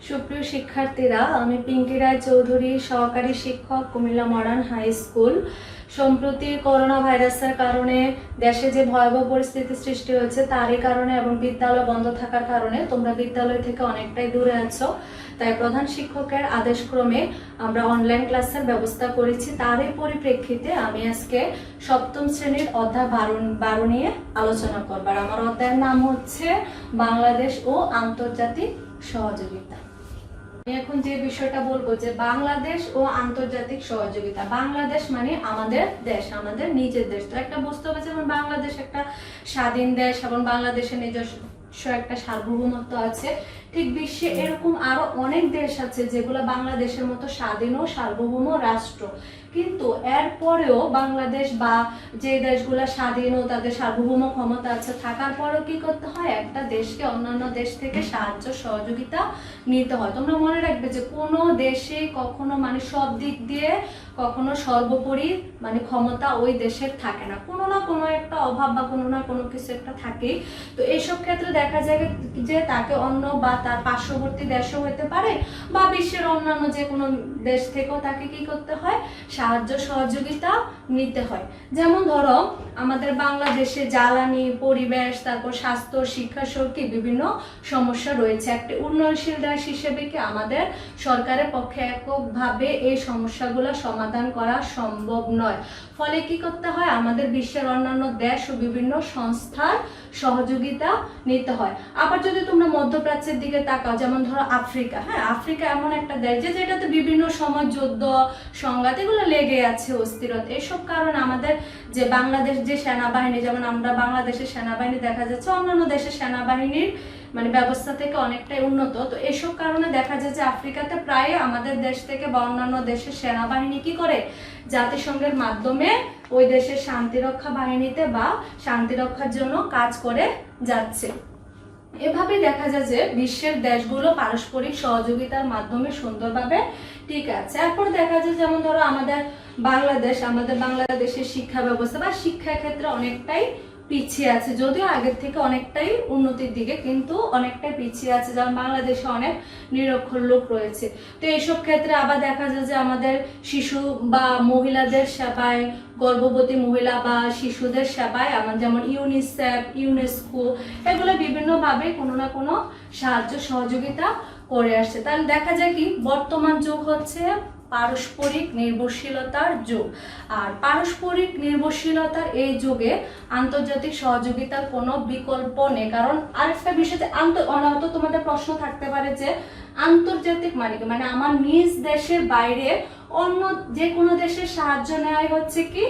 সুপ্রিয় শিক্ষার্থীরা, আমি পিঙ্কি রায় চৌধুরী, সহকারী শিক্ষক, কুমিল্লা মডার্ন হাই স্কুল। সম্প্রতি করোনা ভাইরাসের কারণে দেশে যে ভয়াবহ পরিস্থিতি সৃষ্টি হয়েছে তারই কারণে এবং বিদ্যালয় বন্ধ থাকার কারণে তোমরা বিদ্যালয় থেকে অনেকটাই দূরে আছো, তাই প্রধান শিক্ষকের আদেশক্রমে আমরা অনলাইন ক্লাসের ব্যবস্থা করেছি। তারই পরিপ্রেক্ষিতে আমি আজকে সপ্তম শ্রেণীর অধ্যায় 12 নিয়ে আলোচনা করব। আর আমার অধ্যায়ের নাম হচ্ছে বাংলাদেশ ও আন্তর্জাতিক সহযোগিতা। এখন যে বিষয়টা বলবো যে বাংলাদেশ ও আন্তর্জাতিক সহযোগিতা। বাংলাদেশ মানে আমাদের দেশ, আমাদের নিজের দেশ। তো একটা বুঝতে হবে যেমন বাংলাদেশ একটা স্বাধীন দেশ এবং বাংলাদেশের নিজস্ব একটা সার্বভৌমত্ব আছে। ঠিক বিশ্বে এরকম আরো অনেক দেশ আছে যেগুলো বাংলাদেশের মতো স্বাধীন ও সার্বভৌম রাষ্ট্র, কিন্তু এরপরেও বাংলাদেশ বা যে দেশগুলো স্বাধীন ও তাদের সার্বভৌম ক্ষমতা আছে থাকার পরেও কি করতে হয়, একটা দেশকে অন্যান্য দেশ থেকে সাহায্য সহযোগিতা নিতে হয়। তোমরা মনে রাখবে যে কোনো দেশে কখনো মানে সব দিক দিয়ে কখনো সর্বোপরি মানে ক্ষমতা ওই দেশের থাকে না, কোনো না কোনো একটা অভাব বা কোনো না কোনো কিছু একটা থাকেই। তো এইসব ক্ষেত্রে দেখা যায় যে তাকে অন্য বা তার পার্শ্ববর্তী দেশও হতে পারে বা বিশ্বের অন্যান্য যে কোনো দেশ থেকেও তাকে কি করতে হয়, সাহায্য সহযোগিতা নিতে হয়। যেমন ধরো আমাদের বাংলাদেশে জ্বালানি, পরিবেশ, তারপর স্বাস্থ্য, শিক্ষা সহ কি বিভিন্ন সমস্যা রয়েছে। একটি উন্নয়নশীল দেশ হিসেবে কি আমাদের সরকারের পক্ষে এককভাবে এই সমস্যাগুলো সমাধান করা সম্ভব নয়। ফলে কি করতে হয়, আমাদের বিশ্বের অন্যান্য দেশ ও বিভিন্ন সংস্থার সহযোগিতা নিতে হয়। আবার যদি তোমরা মধ্যপ্রাচ্যের দিকে তাকাও, যেমন ধরো আফ্রিকা, হ্যাঁ, আফ্রিকা এমন একটা দেশ যেটাতে বিভিন্ন সময় যুদ্ধ সংঘাত এগুলো লেগে আছে, অস্থিরতা। এসব কারণে আমাদের যে বাংলাদেশ যে সেনাবাহিনী, যেমন আমরা বাংলাদেশের সেনাবাহিনী দেখা যাচ্ছে অন্যান্য দেশের সেনাবাহিনীর মানে ব্যবস্থা থেকে অনেকটাই উন্নত। তো এসব কারণে দেখা যায় যে আফ্রিকাতে প্রায় আমাদের দেশ থেকে বা অন্যান্য দেশের সেনাবাহিনী কি করে, জাতিসংঘের মাধ্যমে ওই দেশের শান্তিরক্ষা বাহিনীতে বা শান্তিরক্ষার জন্য কাজ করে যাচ্ছে। এভাবে দেখা যায় যে বিশ্বের দেশগুলো পারস্পরিক সহযোগিতার মাধ্যমে সুন্দরভাবে ঠিক আছে। এরপর দেখা যায় যেমন ধরো আমাদের বাংলাদেশের শিক্ষা ব্যবস্থা বা শিক্ষা ক্ষেত্রে অনেকটাই পিছিয়ে আছে, যদিও আগের থেকে অনেকটাই উন্নতির দিকে, কিন্তু অনেকটাই পিছিয়ে আছে। যেমন বাংলাদেশে অনেক নিরক্ষর লোক রয়েছে। তো এইসব ক্ষেত্রে আবার দেখা যায় যে আমাদের শিশু বা মহিলাদের সেবায়, গর্ভবতী মহিলা বা শিশুদের সেবায় আমার যেমন ইউনিসেফ, ইউনেস্কো এগুলো বিভিন্নভাবে কোনো না কোনো সাহায্য সহযোগিতা করে আসছে। তাহলে দেখা যায় কি বর্তমান যুগ হচ্ছে পারস্পরিক নির্ভরশীলতার যুগ। আর পারস্পরিক নির্ভরশীলতার এই যুগে আন্তর্জাতিক সহযোগিতার কোনো বিকল্প নেই। কারণ আরেকটা বিষয় অনাহত তোমাদের প্রশ্ন থাকতে পারে যে আন্তর্জাতিক মানে আমার নিজ দেশের বাইরে অন্য যে কোনো দেশের সাহায্য নেওয়াই হচ্ছে কি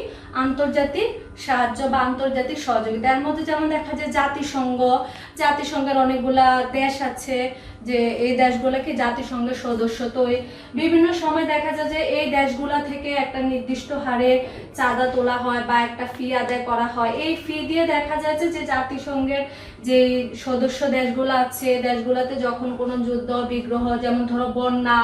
আন্তর্জাতিক সাহায্য বা আন্তর্জাতিক সহযোগিতা। এর মধ্যে যেমন দেখা যায় জাতিসংঘের অনেকগুলা দেশ আছে, যে এই দেশগুলো কি জাতিসংঘের সদস্য। তো বিভিন্ন সময় দেখা যায় যে এই দেশগুলা থেকে একটা নির্দিষ্ট হারে চাঁদা তোলা হয় বা একটা ফি আদায় করা হয়। এই ফি দিয়ে দেখা যায় যে জাতিসংঘের যে সদস্য দেশগুলো আছে, দেশগুলোতে যখন কোনো যুদ্ধ বিগ্রহ, যেমন ধরো বন্যা,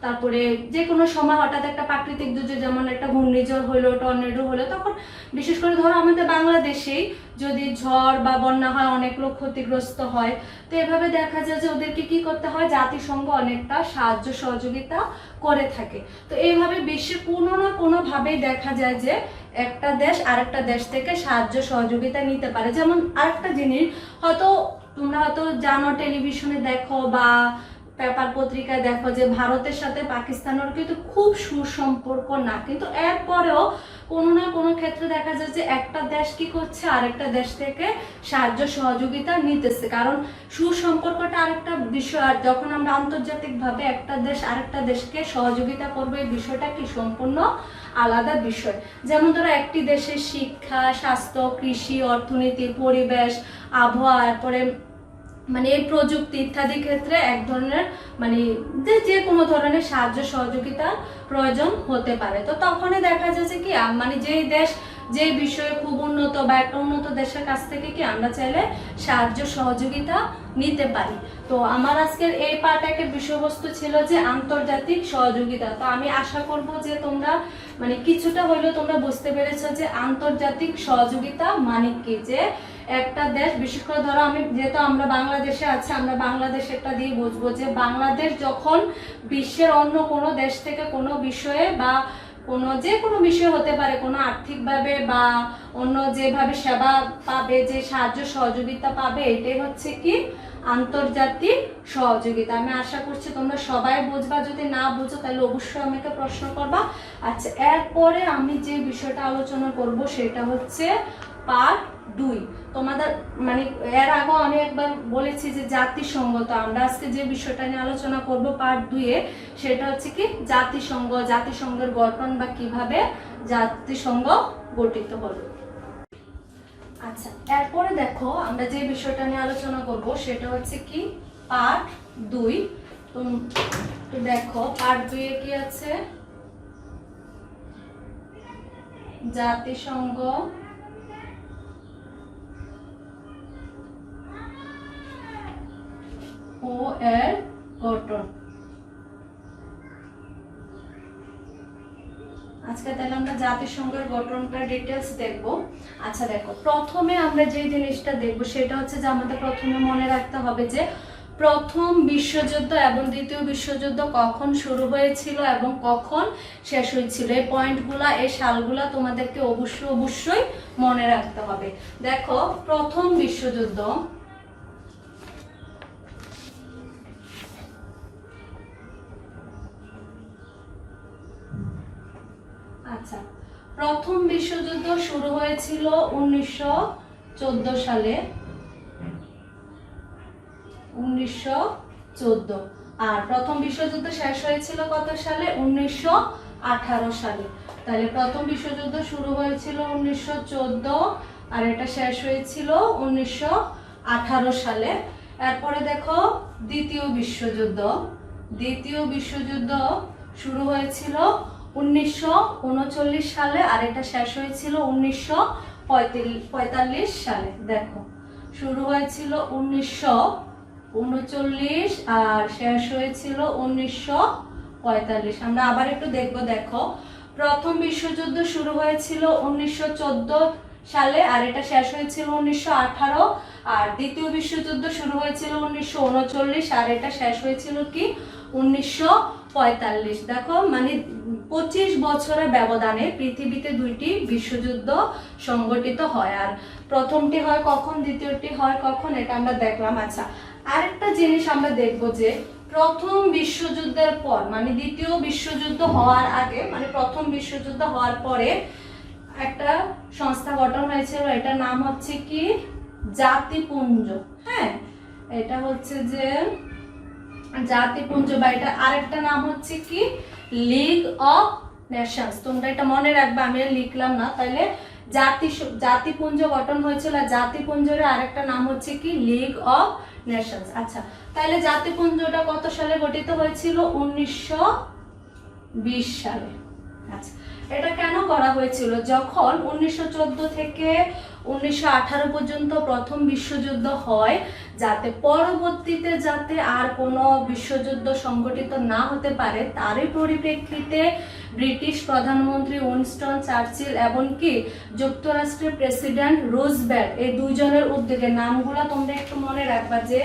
তারপরে যে কোনো সময় হঠাৎ একটা প্রাকৃতিক দুর্যোগ যেমন একটা ঘূর্ণিঝড় হলো, টর্নেডো হলো, তখন বিশেষ করে ধরো আমাদের বাংলাদেশেই যদি ঝড় বা বন্যা হয় অনেক লোক ক্ষতিগ্রস্ত হয়। তো এভাবে দেখা যায় যে ওদেরকে কি করতে হয়, জাতিসংঘ অনেকটা সাহায্য সহযোগিতা করে থাকে। তো এইভাবে বিশ্বে কোনো না কোনো ভাবেই দেখা যায় যে একটা দেশ আরেকটা দেশ থেকে সাহায্য সহযোগিতা নিতে পারে। যেমন আরেকটা জিনিস হয়তো তোমরা হয়তো জানো, টেলিভিশনে দেখো বা পেপার পত্রিকায় দেখো যে ভারতের সাথে পাকিস্তানের কিন্তু খুব সুসম্পর্ক না, কিন্তু এরপরেও কোনো না কোনো ক্ষেত্রে দেখা যায় যে একটা দেশ কি করছে আরেকটা দেশ থেকে সাহায্য সহযোগিতা নিতেছে। কারণ সুসম্পর্কটা আরেকটা বিষয়, আর যখন আমরা আন্তর্জাতিকভাবে একটা দেশ আরেকটা দেশকে সহযোগিতা করবো এই বিষয়টা কি সম্পূর্ণ আলাদা বিষয়। যেমন ধরো একটি দেশের শিক্ষা, স্বাস্থ্য, কৃষি, অর্থনীতি, পরিবেশ, আবহাওয়া, তারপরে মানে এই প্রযুক্তি ইত্যাদি ক্ষেত্রে এক ধরনের মানে যে কোনো ধরনের সাহায্য সহযোগিতার প্রয়োজন হতে পারে। তো তখনই দেখা যাচ্ছে কি মানে যেই দেশ যে বিষয়ে খুব উন্নত বা একটা উন্নত দেশের কাছ থেকে কি আমরা চাইলে সাহায্য সহযোগিতা নিতে পারি। তো আমার আজকের এই পার্ট একের বিষয়বস্তু ছিল যে আন্তর্জাতিক সহযোগিতা। তো আমি আশা করব যে তোমরা মানে কিছুটা হলেও তোমরা বুঝতে পেরেছো যে আন্তর্জাতিক সহযোগিতা মানে কি, যে একটা দেশ, বিশেষ করে ধরো আমি যেহেতু আমরা বাংলাদেশে আছি, আমরা বাংলাদেশেরটা দিয়ে বুঝবো যে বাংলাদেশ যখন বিশ্বের অন্য কোনো দেশ থেকে কোনো বিষয়ে বা যে কোনো বিষয় হতে পারে, কোনো আর্থিকভাবে বা অন্য যেভাবে সেবা পাবে, যে সাহায্য সহযোগিতা পাবে, এটাই হচ্ছে কি আন্তর্জাতিক সহযোগিতা। আমি আশা করছি তোমরা সবাই বুঝবা, যদি না বুঝো তাহলে অবশ্যই আমাকে প্রশ্ন করবা। আচ্ছা, এরপরে আমি যে বিষয়টা আলোচনা করব সেটা হচ্ছে পার্ট 2। তোমাদের মানে এর আগেও আমি একবার বলেছি যে জাতিসংঘ, তো আমরা আজকে যে বিষয়টা নিয়ে আলোচনা করব পার্ট 2 এ, সেটা হচ্ছে কি জাতিসংঘ, জাতিসংঘের গঠন বা কিভাবে জাতিসংঘ গঠিত হলো। আচ্ছা, এরপরে দেখো আমরা যে বিষয়টা নিয়ে আলোচনা করব সেটা হচ্ছে কি পার্ট 2। তো দেখো পার্ট 2 এ কি আছে, জাতিসংঘ ও এর গঠন। আজকে তাহলে আমরা জাতিসংঘের গঠনটা ডিটেইলস দেখব। আচ্ছা দেখো, প্রথমে আমরা যে জিনিসটা দেখব সেটা হচ্ছে যে আমাদের প্রথমে মনে রাখতে হবে যে প্রথম বিশ্বযুদ্ধ এবং দ্বিতীয় বিশ্বযুদ্ধ কখন শুরু হয়েছিল এবং কখন শেষ হয়েছিল। এই পয়েন্টগুলা, এই সালগুলা তোমাদেরকে অবশ্যই মনে রাখতে হবে। দেখো, প্রথম বিশ্বযুদ্ধ আচ্ছা, প্রথম বিশ্বযুদ্ধ শুরু হয়েছিল 1914 সালে, 1914। আর প্রথম বিশ্বযুদ্ধ শেষ হয়েছিল কত সালে? 1918 সালে। তাহলে প্রথম বিশ্বযুদ্ধ শুরু হয়েছিল 1914 আর এটা শেষ হয়েছিল 1918 সালে। এরপরে দেখো দ্বিতীয় বিশ্বযুদ্ধ, দ্বিতীয় বিশ্বযুদ্ধ শুরু হয়েছিল 1939 সালে আর এটা শেষ হয়েছিল 1945 সালে। দেখো, শুরু হয়েছিল 1939 আর শেষ হয়েছিল 1945। আমরা আবার একটু দেখবো। দেখো, প্রথম বিশ্বযুদ্ধ শুরু হয়েছিল 1914 সালে আর এটা শেষ হয়েছিল 1918। আর দ্বিতীয় বিশ্বযুদ্ধ শুরু হয়েছিল 1939 আর এটা শেষ হয়েছিল কি 1945। দেখো, মানে 25 বছরের ব্যবধানে পৃথিবীতে দুইটি বিশ্বযুদ্ধ সংগঠিত হয়। আর প্রথমটি হয় কখন, দ্বিতীয়টি হয় কখন, এটা আমরা দেখলাম। আচ্ছা, আরেকটা জিনিস আমরা দেখবো যে প্রথম বিশ্বযুদ্ধের পর, মানে দ্বিতীয় বিশ্বযুদ্ধ হওয়ার আগে, মানে প্রথম বিশ্বযুদ্ধ হওয়ার পরে একটা সংস্থা গঠন হয়েছিল, এটার নাম হচ্ছে কি জাতিপুঞ্জ। হ্যাঁ, এটা হচ্ছে যে জাতিপুঞ্জ, বা এটা আরেকটা নাম হচ্ছে কি লিগ অফ নেশনস। তোমরা এটা মনে রাখবে, আমি লিখলাম না। তাহলে জাতিপুঞ্জ গঠন হয়েছিল, জাতিপুঞ্জের আরেকটা নাম হচ্ছে কি লিগ অফ নেশনস। আচ্ছা, তাহলে জাতিপুঞ্জটা কত সালে গঠিত হয়েছিল? 1920 সালে। আচ্ছা, এটা কেন করা হয়েছিল? যখন 1914 থেকে 1918 পর্যন্ত প্রথম বিশ্বযুদ্ধ হয়, যাতে পরবর্তীতে যাতে আর কোনো বিশ্বযুদ্ধ সংগঠিত না হতে পারে, তারই পরিপ্রেক্ষিতে ব্রিটিশ প্রধানমন্ত্রী উইনস্টন চার্চিল এবং কি যুক্তরাষ্ট্রের প্রেসিডেন্ট রুজভেল্ট, এই দুইজনের উদ্যোগে, নামগুলো তোমরা একটু মনে রাখবা যে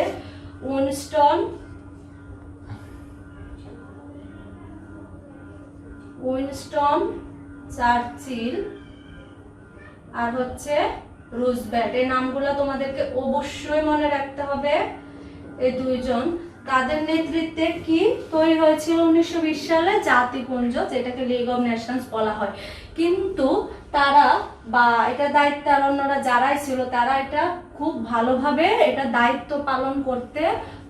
উইনস্টন চার্চিল আর হচ্ছে রুজভেল্ট, এই নামগুলো তোমাদেরকে অবশ্যই মনে রাখতে হবে। এই দুইজন, তাদের নেতৃত্বে কি তৈরি হয়েছিল 1920 সালে জাতিপুঞ্জ, যেটাকে লিগ অফ নেশনস বলা হয়। কিন্তু তারা বা এটা দায়িত্ব অন্যরা যারাই ছিল, তারা এটা খুব ভালোভাবে এটা দায়িত্ব পালন করতে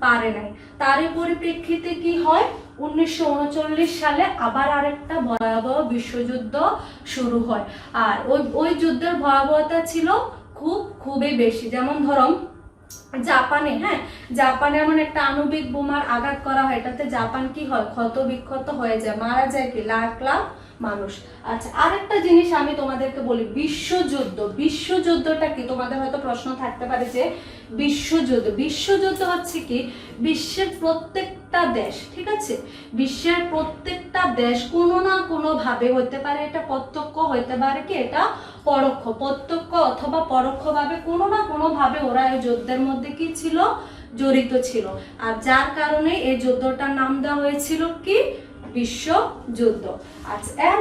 পারে নাই। তারই পরিপ্রেক্ষিতে কি হয়, 1939 সালে আবার আরেকটা ভয়াবহ বিশ্বযুদ্ধ শুরু হয়। আর ওই যুদ্ধের ভয়াবহতা ছিল খুবই বেশি। যেমন ধরো জাপানে, হ্যাঁ, জাপানে এমন একটা আণবিক বোমার আঘাত করা হয়, এটাতে জাপান কি হয়, ক্ষত বিক্ষত হয়ে যায়, মারা যায় কি লাখ লাখ মানুষ। আচ্ছা, আরেকটা জিনিস আমি তোমাদেরকে বলি, বিশ্বযুদ্ধ। বিশ্বযুদ্ধটা কি, তোমাদের হয়তো প্রশ্ন থাকতে পারে যে বিশ্বযুদ্ধ হচ্ছে কি, বিশ্বের প্রত্যেকটা দেশ, ঠিক আছে, বিশ্বের প্রত্যেকটা দেশ কোনো না কোনো ভাবে হতে পারে, এটা প্রত্যক্ষ হতে পারে কি এটা পরোক্ষ, প্রত্যক্ষ অথবা পরোক্ষভাবে কোনো না কোনো ভাবে ওরা এই যুদ্ধের মধ্যে কি ছিল, জড়িত ছিল। আর যার কারণে এই যুদ্ধটার নাম দেওয়া হয়েছিল কি, বিশ্বযুদ্ধ। আচ্ছা, এর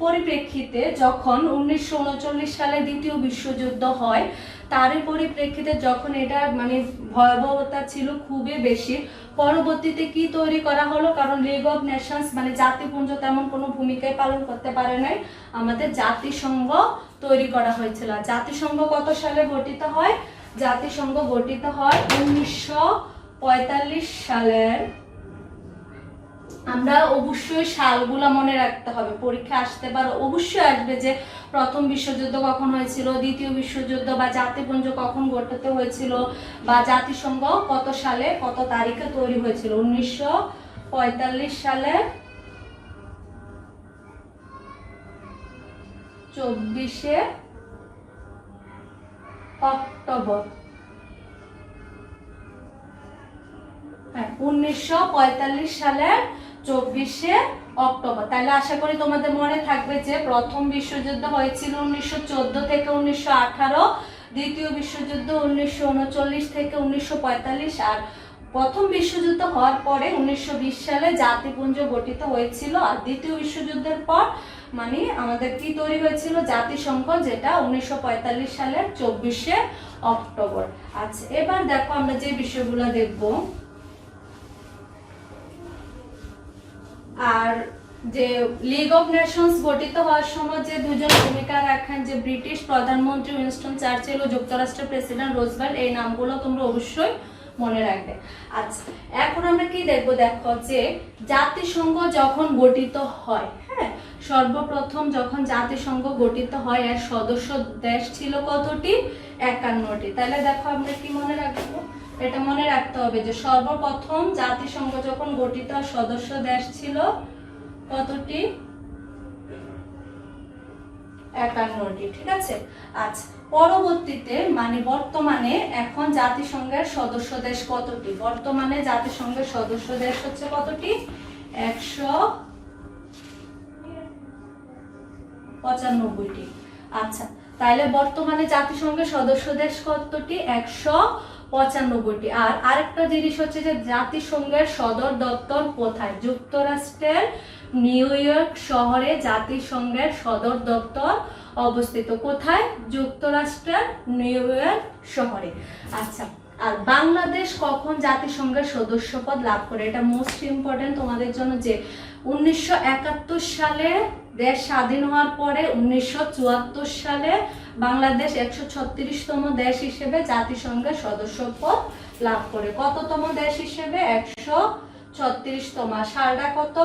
পরিপ্রেক্ষিতে যখন 1939 সালে দ্বিতীয় বিশ্বযুদ্ধ হয়, তারই পরিপ্রেক্ষিতে যখন এটা মানে ভয়াবহতা ছিল খুবই বেশি, পরবর্তীতে কি তৈরি করা হলো, কারণ লিগ অফ নেশনস মানে জাতিপুঞ্জ তেমন কোনো ভূমিকাই পালন করতে পারে নাই, আমাদের জাতিসংঘ তৈরি করা হয়েছিল। জাতিসংঘ কত সালে গঠিত হয়, জাতিসংঘ গঠিত হয় 1945 সালের, আমরা অবশ্যই সালগুলা মনে রাখতে হবে, পরীক্ষা আসতে পারে, অবশ্যই আসবে যে প্রথম বিশ্বযুদ্ধ কখন হয়েছিল, দ্বিতীয় বিশ্বযুদ্ধ বা জাতিপুঞ্জ কখন গঠিত হয়েছিল, বা জাতিসংঘ কত সালে কত তারিখে তৈরি হয়েছিল। 1945 সালে 24শে অক্টোবর, 1945 সালের 24শে অক্টোবর। তাহলে আশা করি তোমাদের মনে থাকবে যে প্রথম বিশ্বযুদ্ধ হয়েছিল 1914 থেকে 1918, দ্বিতীয় বিশ্বযুদ্ধ 1939 থেকে 1945, আর প্রথম বিশ্বযুদ্ধ হওয়ার পরে 1920 সালে জাতিপুঞ্জ গঠিত হয়েছিল। আর দ্বিতীয় বিশ্বযুদ্ধের পর মানে আমাদের কি তৈরি হয়েছিল, জাতিসংঘ, যেটা 1945 সালের 24শে অক্টোবর। আচ্ছা, এবার দেখো আমরা যে বিষয়গুলো দেখবো, আর যে লিগ অফ নেশনস গঠিত হওয়ার সময় যে দুজন ভূমিকা রাখেন, যে ব্রিটিশ প্রধানমন্ত্রী উইনস্টন চার্চিল ও যুক্তরাষ্ট্রের প্রেসিডেন্ট রুজভেল্ট, এই নামগুলো তোমরা অবশ্যই মনে রাখবে। আচ্ছা, এখন আমরা কি দেখবো, দেখো যে জাতিসংঘ যখন গঠিত হয়, হ্যাঁ, সর্বপ্রথম যখন জাতিসংঘ গঠিত হয় এর সদস্য দেশ ছিল কতটি, 51টি। তাহলে দেখো আমরা কি মনে রাখবো, এটা মনে রাখতে হবে যে সর্বপ্রথম জাতিসংঘ যখন গঠিত সদস্য দেশ ছিল কতটি, 51টি, ঠিক আছে। আচ্ছা, পরবর্তীতে মানে বর্তমানে এখন জাতিসংঘের সদস্য দেশ কতটি, বর্তমানে জাতিসংঘের সদস্য দেশ হচ্ছে কতটি, 195টি। আচ্ছা, তাহলে বর্তমানে জাতিসংঘের সদস্য দেশ কতটি, 195টি। আর আরেকটা জিনিস হচ্ছে যে জাতিসংঘের সদর দপ্তর কোথায়, যুক্তরাষ্ট্রের নিউ ইয়র্ক শহরে জাতিসংঘের সদর দপ্তর অবস্থিত। কোথায়, যুক্তরাষ্ট্রের নিউ ইয়র্ক শহরে। আচ্ছা, আর বাংলাদেশ কখন জাতিসংঘের সদস্যপদ লাভ করে, এটা মোস্ট ইম্পর্টেন্ট তোমাদের জন্য, যে 1971 সালে দেশ স্বাধীন হওয়ার পরে 1974 সালে বাংলাদেশ 136তম দেশ হিসেবে জাতিসংঘের সদস্যপদ লাভ করে। কততম দেশ হিসেবে, 136তম। সালটা কত,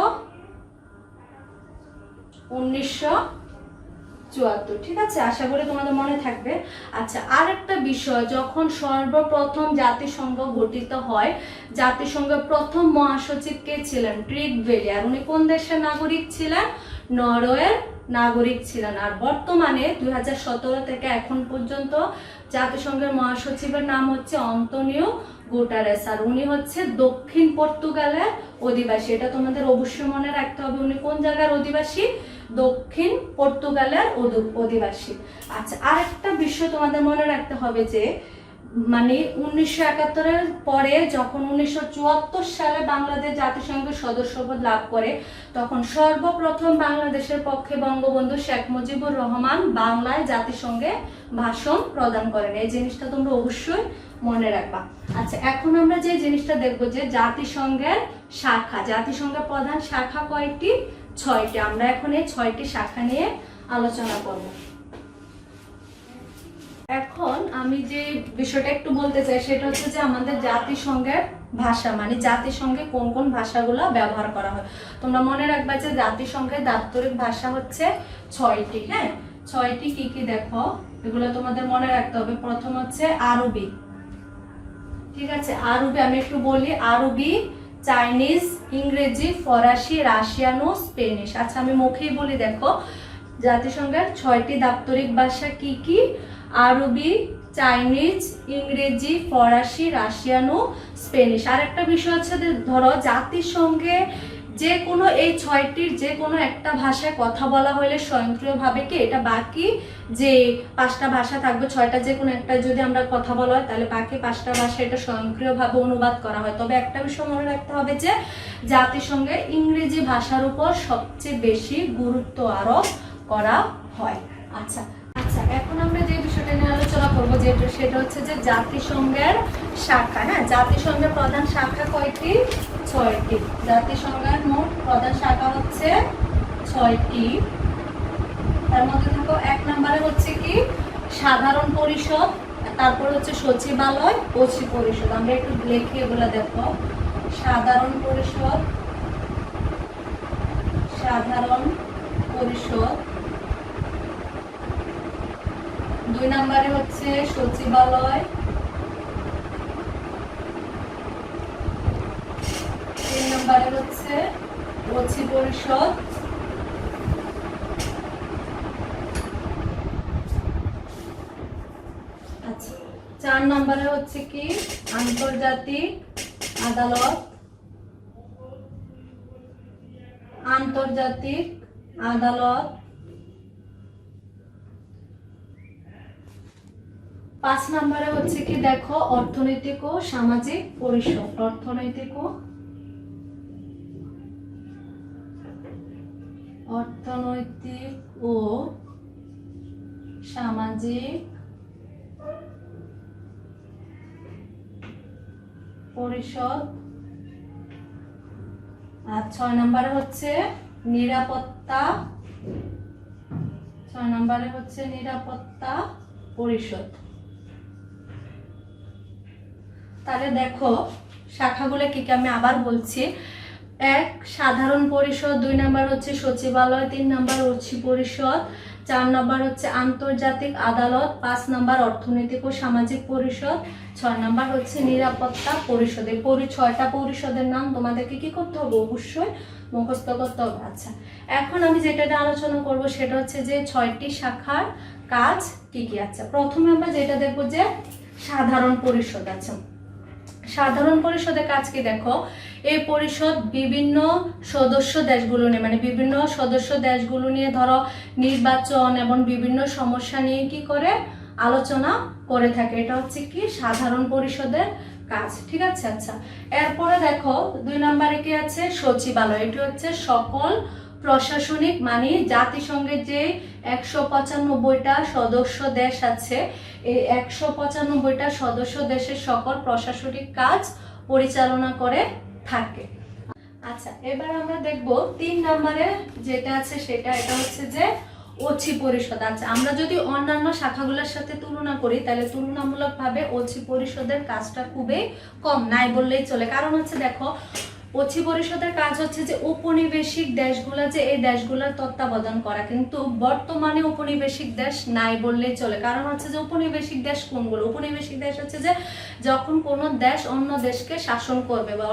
1974, ঠিক আছে, আশা করি তোমাদের মনে থাকবে। আচ্ছা, আরেকটা বিষয়, যখন সর্বপ্রথম জাতিসংঘ গঠিত হয়, জাতিসংঘের প্রথম মহাসচিব কে ছিলেন, ট্রিগ বেলি, আর উনি কোন দেশের নাগরিক ছিলেন, নরওয়ের নাগরিক ছিলেন। আর বর্তমানে 2017 থেকে এখন পর্যন্ত জাতিসংঘের মহাসচিবের নাম হচ্ছে অন্তোনিও গুটারেস, আর উনি হচ্ছে দক্ষিণ পর্তুগালের অধিবাসী। এটা তোমাদের অবশ্যই মনে রাখতে হবে, উনি কোন জায়গার অধিবাসী, দক্ষিণ পর্তুগালের অধিবাসী। আচ্ছা, আরেকটা বিষয় তোমাদের মনে রাখতে হবে যে মানে 1971-এর পরে যখন 1974 সালে বাংলাদেশ জাতিসংঘের সদস্যপদ লাভ করে, তখন সর্বপ্রথম বাংলাদেশের পক্ষে বঙ্গবন্ধু শেখ মুজিবুর রহমান বাংলায় জাতিসংঘে ভাষণ প্রদান করেন। এই জিনিসটা তোমরা অবশ্যই মনে রাখবা। আচ্ছা, এখন আমরা যে জিনিসটা দেখবো যে জাতিসংঘের শাখা, জাতিসংঘের প্রধান শাখা কয়টি, 6টি। আমরা এখন এই 6টি শাখা নিয়ে আলোচনা করব। এখন আমি যে বিষয়টা একটু বলতে চাই সেটা হচ্ছে যে আমাদের জাতিসংঘের ভাষা, মানে জাতিসংঘে কোন কোন ভাষাগুলো ব্যবহার করা হয়। তোমরা মনে রাখবা যে জাতিসংঘের দাপ্তরিক ভাষা হচ্ছে 6টি। হ্যাঁ, 6টি কি কি দেখো, এগুলো তোমাদের মনে রাখতে হবে। প্রথম হচ্ছে আরবি, ঠিক আছে, আরবি আমি একটু বলি, আরবি, চাইনিজ, ইংরেজি, ফরাসি, রাশিয়ান ও স্পেনিশ। আচ্ছা আমি মুখেই বলি, দেখো জাতিসংঘের 6টি দাপ্তরিক ভাষা কি কি? আরবি, চাইনিজ, ইংরেজি, ফরাসি, রাশিয়ান ও স্পেনিশ। আর একটা বিষয় হচ্ছে যে ধরো জাতিসংঘে যে কোনো এই 6টির যে কোনো একটা ভাষায় কথা বলা হলে স্বয়ংক্রিয়ভাবে কি এটা বাকি যে 5টা ভাষা থাকবে, 6টা যে কোনো একটা যদি আমরা কথা বলা হয় তাহলে বাকি 5টা ভাষা এটা স্বয়ংক্রিয়ভাবে অনুবাদ করা হয়। তবে একটা বিষয় মনে রাখতে হবে যে জাতিসংঘে ইংরেজি ভাষার উপর সবচেয়ে বেশি গুরুত্ব আরোপ করা হয়। আচ্ছা আচ্ছা এখন আমরা যে বিষয়টা নিয়ে আলোচনা করবো সেটা হচ্ছে যে জাতিসংঘের শাখা। হ্যাঁ, জাতিসংঘের প্রধান শাখা কয়টি? 6টি। জাতিসংঘের মোট প্রধান শাখা হচ্ছে 6টি। তার মধ্যে থাকো 1 নম্বরে হচ্ছে কি সাধারণ পরিষদ, তারপর হচ্ছে সচিবালয়, অচি পরিষদ। আমরা একটু লিখে এগুলো দেখো। সাধারণ পরিষদ, সাধারণ পরিষদ। 2 নম্বরে হচ্ছে সচিবালয়, 3 নম্বরে হচ্ছে অচি পরিষদ, 4 নম্বরে হচ্ছে কি আন্তর্জাতিক আদালত, আন্তর্জাতিক আদালত। 5 নম্বরে হচ্ছে কি দেখো অর্থনৈতিক ও সামাজিক পরিষদ, অর্থনৈতিক ও সামাজিক পরিষদ। আর 6 নম্বরে হচ্ছে নিরাপত্তা, 6 নম্বরে হচ্ছে নিরাপত্তা পরিষদ। তাহলে দেখো শাখাগুলো কি কি আমি আবার বলছি। 1 সাধারণ পরিষদ, 2 নম্বর হচ্ছে সচিবালয়, 3 নম্বর অচি পরিষদ, 4 নম্বর হচ্ছে আন্তর্জাতিক আদালত, 5 নম্বর অর্থনৈতিক ও সামাজিক পরিষদ, 6 নম্বর হচ্ছে নিরাপত্তা পরিষদ। এই 6টা পরিষদের নাম তোমাদেরকে কি করতে হবে? অবশ্যই মুখস্থ করতে হবে। আচ্ছা এখন আমি যেটা আলোচনা করব সেটা হচ্ছে যে 6টি শাখার কাজ কি কি। আচ্ছা প্রথমে আমরা যেটা দেখবো যে সাধারণ পরিষদ। আচ্ছা সাধারণ পরিষদের কাজ কি দেখো, এই পরিষদ বিভিন্ন সদস্য দেশগুলো নিয়ে মানে বিভিন্ন সদস্য দেশগুলো নিয়ে ধরো নির্বাচন এবং বিভিন্ন সমস্যা নিয়ে কি করে আলোচনা করে থাকে। এটা হচ্ছে কি সাধারণ পরিষদের কাজ, ঠিক আছে। আচ্ছা এরপরে দেখো 2 নম্বরে কি আছে সচিবালয়। এটি হচ্ছে সকল প্রশাসনিক মানে জাতিসংঘের যে 195টা সদস্য দেশ আছে এই 195টা সদস্য দেশের সকল প্রশাসনিক কাজ পরিচালনা করে থাকে। আচ্ছা এবার আমরা দেখব 3 নম্বরে যেটা আছে সেটা এটা হচ্ছে যে অচি পরিষদ। আচ্ছা আমরা যদি অন্যান্য শাখাগুলোর সাথে তুলনা করি তাহলে তুলনামূলকভাবে অচি পরিষদের কাজটা খুবই কম, নাই বললেই চলে। কারণ হচ্ছে দেখো অচি পরিষদের কাজ হচ্ছে যে উপনিবেশিক দেশগুলা যে এই দেশগুলোর তত্ত্বাবধান করা, কিন্তু বর্তমানে উপনিবেশিক দেশ নাই বললেই চলে। কারণ হচ্ছে যে উপনিবেশিক দেশ কোনগুলো? উপনিবেশিক দেশ হচ্ছে যে যখন কোনো দেশ অন্য দেশকে শাসন করবে বা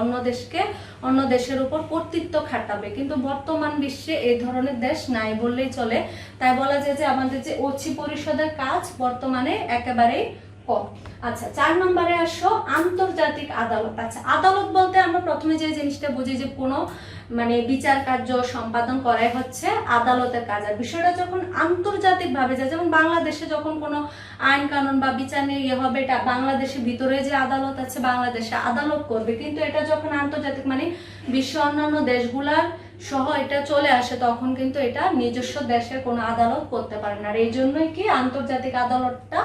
অন্য দেশের উপর কর্তৃত্ব খাটাবে, কিন্তু বর্তমান বিশ্বে এই ধরনের দেশ নাই বললেই চলে। তাই বলা যায় যে আমাদের যে অচি পরিষদের কাজ বর্তমানে একেবারেই কম। আচ্ছা 4 নম্বরে আসো আন্তর্জাতিক আদালত। আচ্ছা আদালত বলতে আমরা প্রথমে যে জিনিসটা বুঝি যে কোনো মানে বিচার কার্য সম্পাদন করাই হচ্ছে আদালতের কাজ। আর বিষয়টা যখন আন্তর্জাতিক ভাবে যায়, যেমন বাংলাদেশে যখন কোনো আইন কানুন বা বিচার নিয়ে হবে এটা বাংলাদেশের ভিতরে যে আদালত আছে বাংলাদেশে আদালত করবে, কিন্তু এটা যখন আন্তর্জাতিক মানে বিশ্ব অন্যান্য দেশগুলার সহ এটা চলে আসে তখন কিন্তু এটা নিজস্ব দেশের কোনো আদালত করতে পারে না। আর এই জন্যই কি আন্তর্জাতিক আদালতটা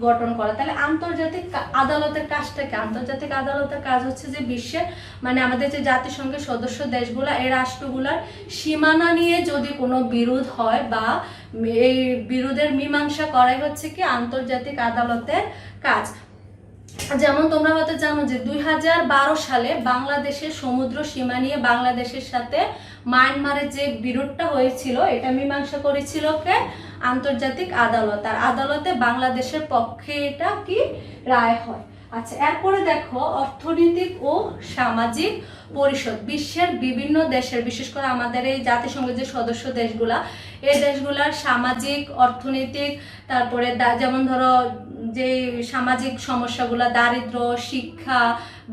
গঠন করা। তাহলে আন্তর্জাতিক আদালতের কাজটা কি? আন্তর্জাতিক আদালতের কাজ হচ্ছে যে বিশ্বের মানে আমাদের যে জাতিসংঘের সদস্য দেশগুলা এই রাষ্ট্রগুলার সীমানা নিয়ে যদি কোনো বিরোধ হয় বা এই বিরোধের মীমাংসা করাই হচ্ছে কি আন্তর্জাতিক আদালতের কাজ। যেমন তোমরা হয়তো জানো যে 2012 সালে বাংলাদেশের সমুদ্র সীমা নিয়ে বাংলাদেশের সাথে মায়ানমারের যে বিরোধটা হয়েছিল এটা মীমাংসা করেছিল কে? আন্তর্জাতিক আদালত। আর আদালতে বাংলাদেশের পক্ষে এটা কি রায় হয়। আচ্ছা, এরপরে দেখো অর্থনৈতিক ও সামাজিক পরিষদ। বিশ্বের বিভিন্ন দেশের, বিশেষ করে আমাদের এই জাতিসংঘের যে সদস্য দেশগুলা, এই দেশগুলার সামাজিক, অর্থনৈতিক, তারপরে যেমন ধরো যে সামাজিক সমস্যাগুলা, দারিদ্র, শিক্ষা,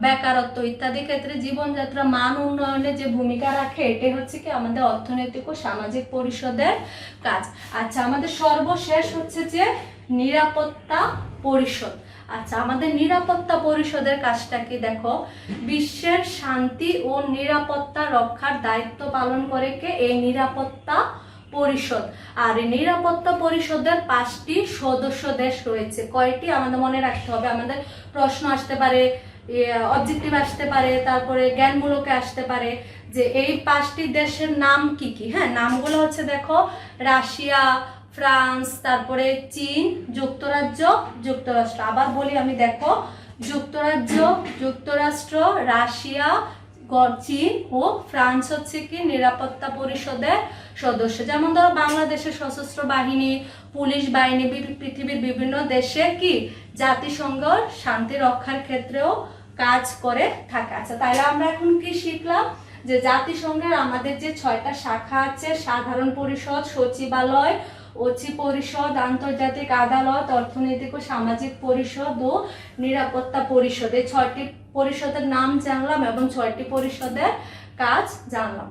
বেকারত্ব ইত্যাদি ক্ষেত্রে জীবনযাত্রা মান উন্নয়নে যে ভূমিকা রাখে, এটাই হচ্ছে কি আমাদের অর্থনৈতিক ও সামাজিক পরিষদের কাজ। আচ্ছা, আমাদের সর্বশেষ হচ্ছে যে নিরাপত্তা পরিষদ। আচ্ছা, আমাদের নিরাপত্তা পরিষদের কাজটা কি দেখো, বিশ্বের শান্তি ও নিরাপত্তা রক্ষার দায়িত্ব পালন করে কে? এই নিরাপত্তা পরিষদ। আর এই নিরাপত্তা পরিষদের 5টি সদস্য দেশ রয়েছে। কয়টি আমাদের মনে রাখতে হবে, আমাদের প্রশ্ন আসতে পারে, অবজেক্টিভ আসতে পারে, তারপরে জ্ঞানমূলকে আসতে পারে যে এই 5টি দেশের নাম কি কি। হ্যাঁ, নামগুলো হচ্ছে দেখো, রাশিয়া, ফ্রান্স, তারপরে চীন, যুক্তরাজ্য, যুক্তরাষ্ট্র। আবার বলি আমি, দেখো, যুক্তরাজ্য, যুক্তরাষ্ট্র, রাশিয়া, চীন ও ফ্রান্স হচ্ছে কি নিরাপত্তা পরিষদের সদস্য। যেমন ধরো বাংলাদেশের সশস্ত্র বাহিনী, পুলিশ বাহিনী পৃথিবীর বিভিন্ন দেশে কি জাতিসংঘ শান্তি রক্ষার ক্ষেত্রেও কাজ করে থাকে। আচ্ছা, তাহলে আমরা এখন কি শিখলাম যে জাতিসংঘের আমাদের যে 6টা শাখা আছে, সাধারণ পরিষদ, সচিবালয়, অচি পরিষদ, আন্তর্জাতিক আদালত, অর্থনৈতিক ও সামাজিক পরিষদ ও নিরাপত্তা পরিষদ, এই 6টি পরিষদের নাম জানলাম এবং 6টি পরিষদের কাজ জানলাম।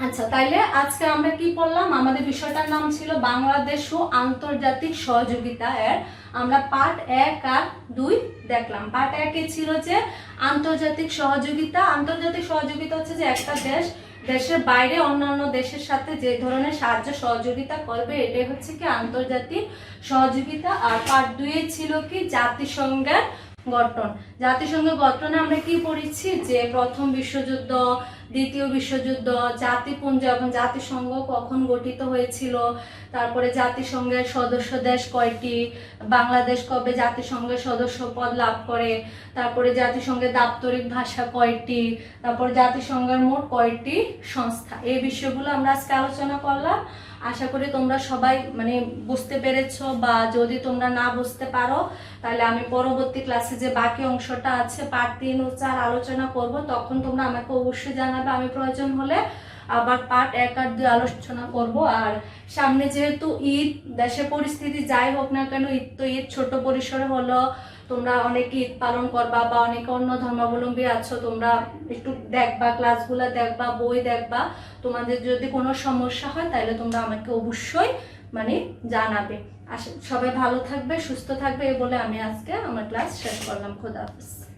আচ্ছা, তাইলে আজকে আমরা কি পড়লাম? আমাদের বিষয়টার নাম ছিল বাংলাদেশ ও আন্তর্জাতিক সহযোগিতা। এর আমরা পার্ট 1 আর 2 দেখলাম। পার্ট 1 ছিল যে আন্তর্জাতিক সহযোগিতা। আন্তর্জাতিক সহযোগিতা হচ্ছে যে একটা দেশের বাইরে অন্যান্য দেশের সাথে যে ধরনের সাহায্য সহযোগিতা করবে, এটাই হচ্ছে কি আন্তর্জাতিক সহযোগিতা। আর পার্ট 2 ছিল কি জাতিসংঘের গঠন। জাতিসংঘের গঠনে আমরা কি পড়েছি যে প্রথম বিশ্বযুদ্ধ, দ্বিতীয় বিশ্বযুদ্ধ, জাতিপুঞ্জ এবং জাতিসংঘ কখন গঠিত হয়েছিল, তারপরে জাতিসংঘের সদস্য দেশ কয়টি, বাংলাদেশ কবে জাতিসংঘের সদস্য পদ লাভ করে, তারপরে জাতিসংঘের দাপ্তরিক ভাষা কয়টি, তারপর জাতিসংঘের মোট কয়টি সংস্থা, এই বিষয়গুলো আমরা আজকে আলোচনা করলাম। আশা করি তোমরা সবাই বুঝতে পেরেছো, বা যদি তোমরা না বুঝতে পারো তাহলে আমি পরবর্তী ক্লাসে যে বাকি অংশটা আছে পার্ট 3 ও 4 আলোচনা করব, তখন তোমরা আমাকে অবশ্যই জানাবে। আমি প্রয়োজন হলে আবার পার্ট 1 আর 2 আলোচনা করব। আর সামনে যেহেতু ঈদ, দেশের পরিস্থিতি যাই হোক না কেন, ঈদ তো ঈদ, ছোট পরিসরে হলো, তোমরা অনেকে ঈদ পালন করবা বা অনেকে অন্য ধর্মাবলম্বী আছো, তোমরা একটু দেখবা, ক্লাসগুলো দেখবা, বই দেখবা। তোমাদের যদি কোনো সমস্যা হয় তাহলে তোমরা আমাকে অবশ্যই জানাবে। সবাই ভালো থাকবে, সুস্থ থাকবে, এই বলে আমি আজকে আমার ক্লাস শেষ করলাম। খোদা হাফেজ।